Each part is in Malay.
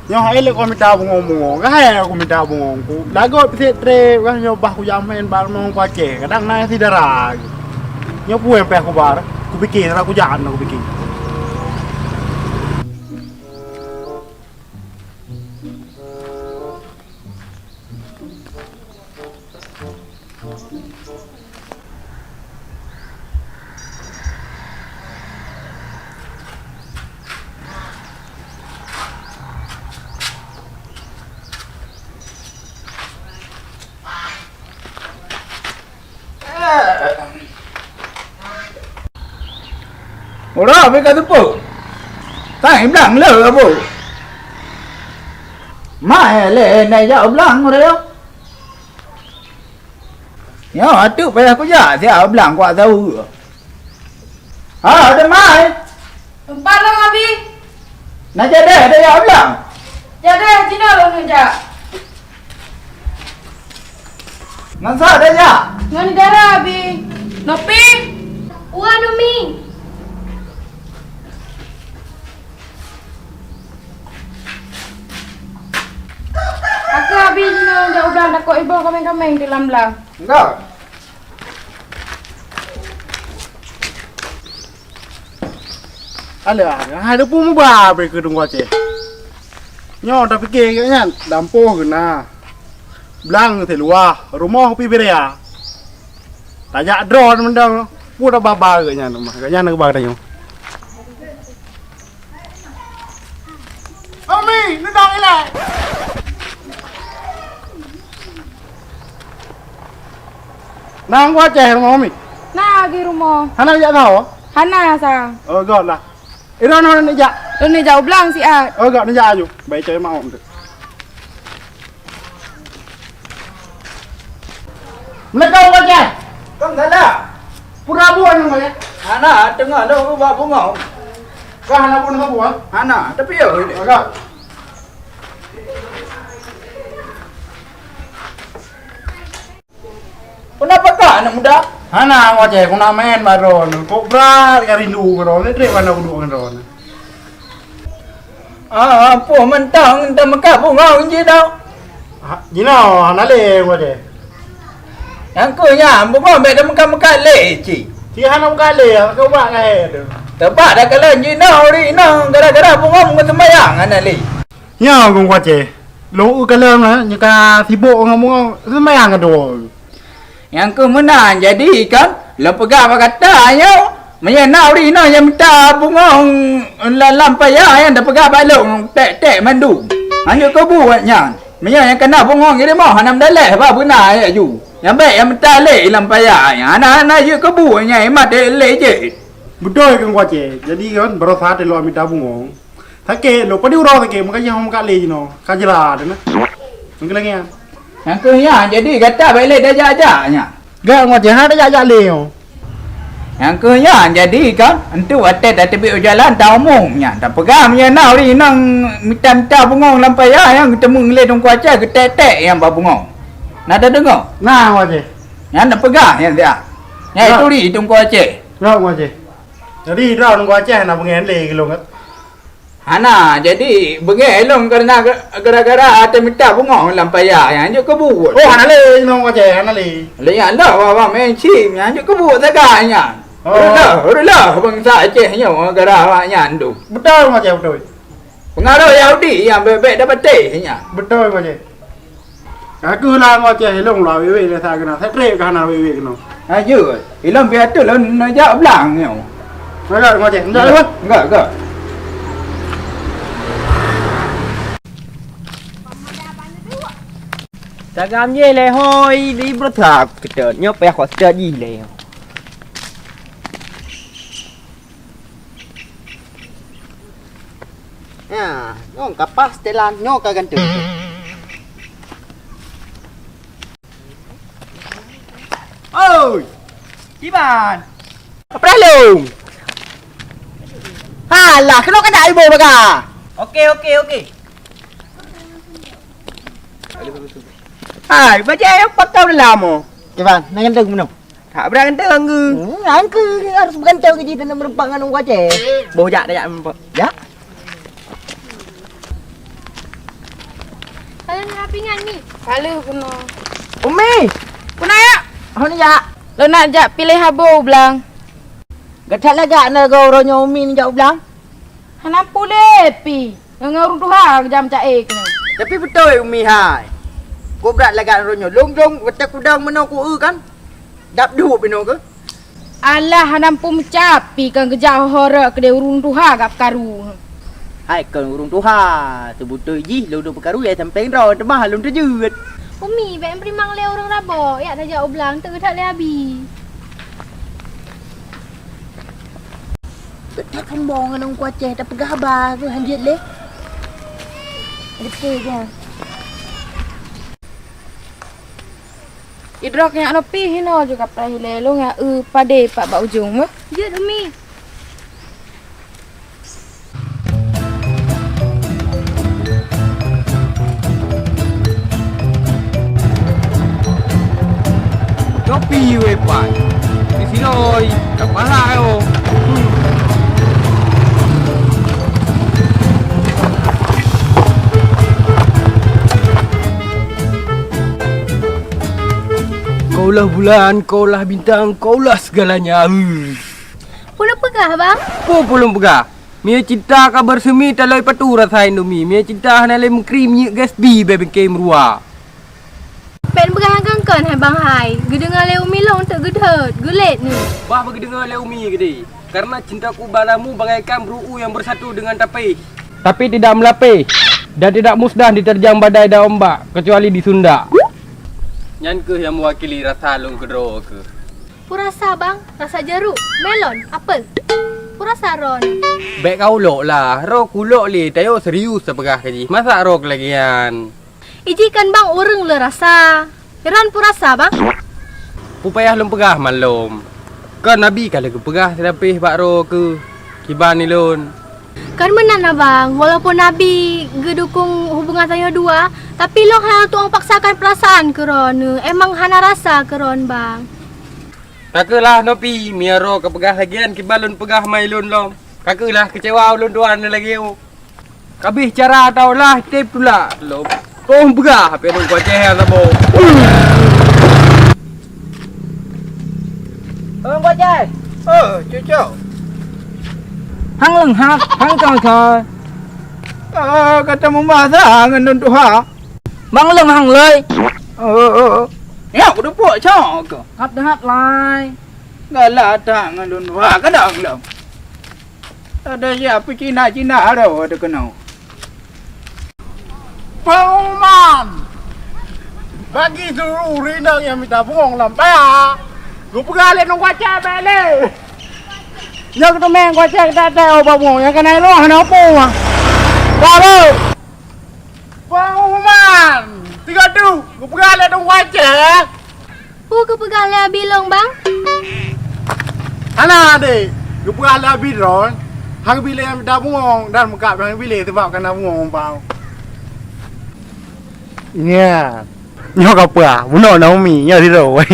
Nyo ele ko minta bungong-bungong. Kaya aku minta bungongku. Lago pisi tre kan nyo bah ku jamin bar mong pace. Kadang na si darag. Nyo pu empe aku bar. Ku pikir aku jangan aku pikir. Ủa với cái thứ phụ ta em lặng lỡ phụ mai lệ này cho ông lặng rồi đó nhớ hỏi trước bây giờ có giả thì ông lặng qua đâu ở đây mai Ba long abi. nãy giờ đây ông lặng Jadi Cina lo nunja. ngon sao đây nhá Ngan negara abi. Nopi. Uang Umi. Aku abi Cina dah udah nak kau ibu kameng-kameng di lam-lam. enggak Ale hai đứa pu mu ba be ke dung pace. Nyo ta pikir kayaknya dampo kena. Blang te luar rumah pi bere ya. Tajak drone mendang pu da baba kayaknya na ba ta nyo. Ami, nó đong cái này. Nang quá trẻ không Ami? Nah, di rumah. Hana ya tahu? Hana sa. God lah. Ira nó ni ja. Lo ni jauh belang si a. God ni ja ju. Bai chơi mau được. Nó đâu quá trẻ? không thể là Pura buan mà. Hana tengah đâu có bawa bunga Ka hana pun ka buan. Hana tapi ya God. kenapa kah anak muda Hana quá trẻ cũng nam men mà rồi. Cô bra cái rindu rồi. Thế trễ vào đâu đuổi rồi. Apa mentang dah mekah bunga je dah. Gino, hana le quá trẻ. Yang ku nya bunga mek dah mekah le ci. Thì hana một cái lề các bạn nghe được. Tepat dah kala ji no ri no gara-gara bunga mung sembayang ana li. Nhờ cùng quá trẻ. Lũ cái lơm đó, như cả thì bộ ngomong rất mấy hàng cái đồ. Yang ku menang jadi kan la pegang katanya Maya nau ri no yang minta bunga lampaya yang dah pegang balong tek-tek mandu. Hanya kau buat nya. Maya yang kena bunga ni mau hanam daleh ba benar ya ju. Yang baik yang minta le lampaya ya. Anak-anak je kau buat nya emat le je. Betul kan quá trẻ. Jadi kan baru saat lo minta bungong. Thake lo padi uro thake makanya hom ka le jino. Ka jela de na. Mungkin lagi ya. Yang ku nya jadi kata baik le dah jaja-nya. Gak quá trẻ ha đã ja le. Yang ku nya jadi kan entu ate dah tepi jalan tau mungnya. Tak pegang nya nau ri nang minta bunga lampaya yang ketemu le dong kuaca ke tek-tek yang ba bunga. Nak ada dengar? Nah quá trẻ. Yang nak pegang yang dia. Yang itu ri dong kuaca. Rồi quá trẻ. Jadi rau quá trẻ na pengen le ke lo ngat. Hana jadi bengelong karena gara-gara ate minta bunga lampaya yang je kebuat. Oh hana le no quá trẻ hana le. Le yang dah wa main sim yang je kebuat saganya. Udah bangsa Aceh nya gara nya ndu. Betul quá trẻ betul. Pengaruh Yahudi yang bebek dapat teh nya. Betul quá trẻ. Aku lah quá trẻ long la we le sa kana. Thế tre ka hana we ke no. Ayo, ilang biar tu lah nak jawab belang ni. Rồi quá trẻ. Rồi luôn. Enggak. Sagam ye le hoi di berthak kita nyop ya khos jadi le. Ya, ngong kapas telan nyok ka gantu. Oi. Iban. Apa lu? Halah, kena ka dai bo baga. Okey. Hai, baca ayat patau dalam mo. Iban, nak ganteng mana? Tak berang ganteng ke? Angke harus berganteng ke jadi nak merempak dengan orang Aceh. Bojak dah ya. Ya. Kalau nak rapingan ni. Kala kena. Umi. Kenapa? Hon ya. Lo nak jak pilih habo belang. Gatal lagak na gauronyo Umi ni jauh belang. Hana pule pi. Ngurung tuha jam cak kena. Tapi betul Umi hai. Ko berat lagak ronyo. Long wetak kudang meno ku kan. Dap duh bino ke? Alah hana pun mencapi kan kerja hora ke urung tuha gap karu. Hai kan urung tuha. Tu betul ji lu do perkaru ya sampai ro tebah lum terjut. Umi, baik primang le orang rabok. Ya dah jauh belang, tak dah le habis. Tak kembang nang kuaceh tak pegah habar tu hanjit le. Betul je. Idrak yang no pi hino juga prahile lo nga pade pak ba ujung mah. Jut Umi. Kopi we pai. Di sini oi, tak mahal yo. Kaulah bulan, kaulah bintang, kaulah segalanya. Pulau pegah bang. Apa belum pegah? Mia cinta kabar semi talai patu rasain dumi. Mia cinta hanale mengkrim nyek gas bi bebeke merua. Pen pegah kan hai bang hai. Gedengar le Umi long tak gedhet, gelet ni. Bah bagi dengar le umi gede. Karena cintaku padamu bagaikan beruu yang bersatu dengan tapih. Tapi tidak melapih dan tidak musnah diterjang badai dan ombak kecuali di Sunda. Nyan ke yang mewakili rasa long kedro ke? Purasa bang, rasa jeruk, melon, apel. Purasa ron. Baik kau lok lah. Rok kulok le. Tayo serius sepegah kaji. Masa rok lagian? Ijikan bang orang le rasa. Ron purasa bang. Pupayah lom pegah malom. Kan Nabi kalau ke pegah terapih bak ro ke. Kiban ni lon. Kan menan lah bang. Walaupun Nabi gedukung hubungan saya dua. Tapi lo hanya tuang paksakan perasaan ke ron. Emang hana rasa ke ron bang. Kakalah nopi. Miaro ke pegah lagian. Kiban lon pegah mai lon lom. Kakalah kecewa lon tuan lagi. Kabih cara tau lah. Tip tu lah. Lom. Kau pegah. Apa yang kau ceh yang tabo. Orang kuaceh. Cucuk. Hang leng hak, hang kau kau. Kata membahasa dengan tuha. Bang leng hang lei. Ya, aku dah buat cak ke? Hap dah lai. Galah tak dengan tuha. Kadang lam. Ada siapa Cina ada ada kenal. Pauman. Bagi seluruh rina yang minta buang lampai. Gue pegali nong kuacah balik. Yang tu main kuacah kita tahu babu. Yang kena lo hana apa? Babu. Pauman. Tiga tu. Gue pegali nong kuacah. Ke pegah le bilong bang. Hana deh. Gue pegali habis ron. Hang bila yang minta buang dan muka hang bila sebab kena buang bau. Nha. Nhóc gặp à, muốn nấu nấu mì nhờ đi rồi.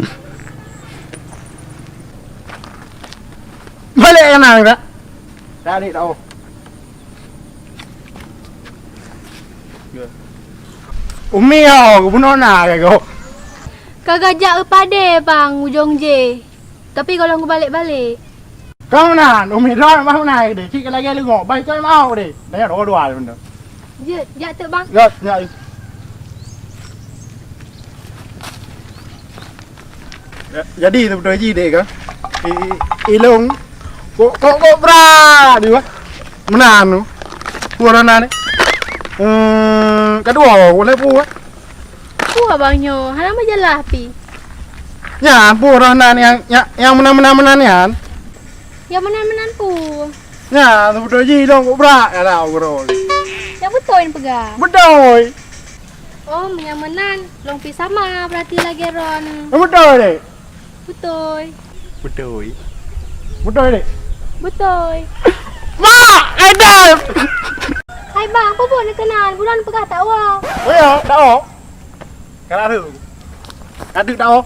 Mới lại em nào đó. Ra đi đâu? Umi hò, muốn nấu nào kìa cô. Kagajak pade bang ujung je. Tapi kalau aku balik-balik. Không nào, Umi rồi mà hôm nay để chị cái này lưng ngỏ bay cho em ao đi. Đấy là đồ đùa rồi được. Ya tu bang. Rồi, nhảy. Jadi sebenarnya gì deh kan? Ilung. Kok bra di mana? Mana nu? Pura nane. Kedua, boleh pura. Puah bang nyo, hana majalah pi. Ya, pura nane yang mana nian. Yang menan-menan pu. Ya, sebenarnya ilung kok bra ya lah bro. Yang betul yang pegah. Betul. Oh, yang menan. Long pi sama berarti lagi ron. Betul deh. Betul. Betul. Betul deh. Betul. Ma, ada. Hai bang, apa pun nak kenal. Bulan pegah tak awak. Oh ya, dah. Kalau tu. Kaduk dah.